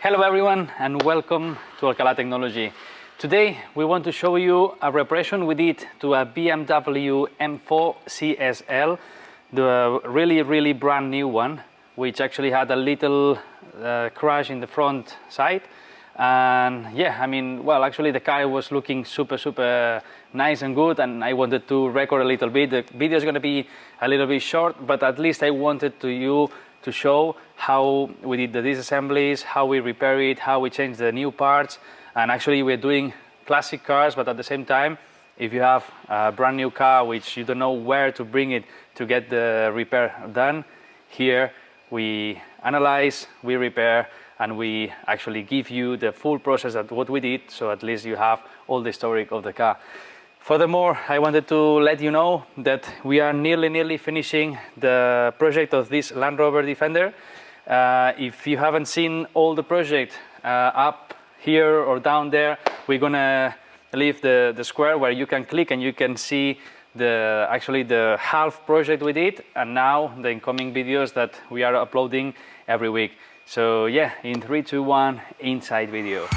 Hello everyone and welcome to Alcalá Technology. Today we want to show you a reparation we did to a BMW M4 CSL, the really brand new one, which actually had a little crash in the front side. And yeah, I mean, well, actually the car was looking super nice and good, and I wanted to record a little bit. The video is going to be a little bit short, but at least I wanted to show how we did the disassemblies, how we repair it, how we change the new parts. And actually we're doing classic cars, but at the same time, if you have a brand new car which you don't know where to bring it to get the repair done, here we analyze, we repair, and we actually give you the full process of what we did, so at least you have all the historic of the car. Furthermore, I wanted to let you know that we are nearly finishing the project of this Land Rover Defender. If you haven't seen all the project up here or down there, we're gonna leave the square where you can click and you can see actually the half project we did, and now the incoming videos that we are uploading every week. So yeah, in 3, 2, 1, inside video.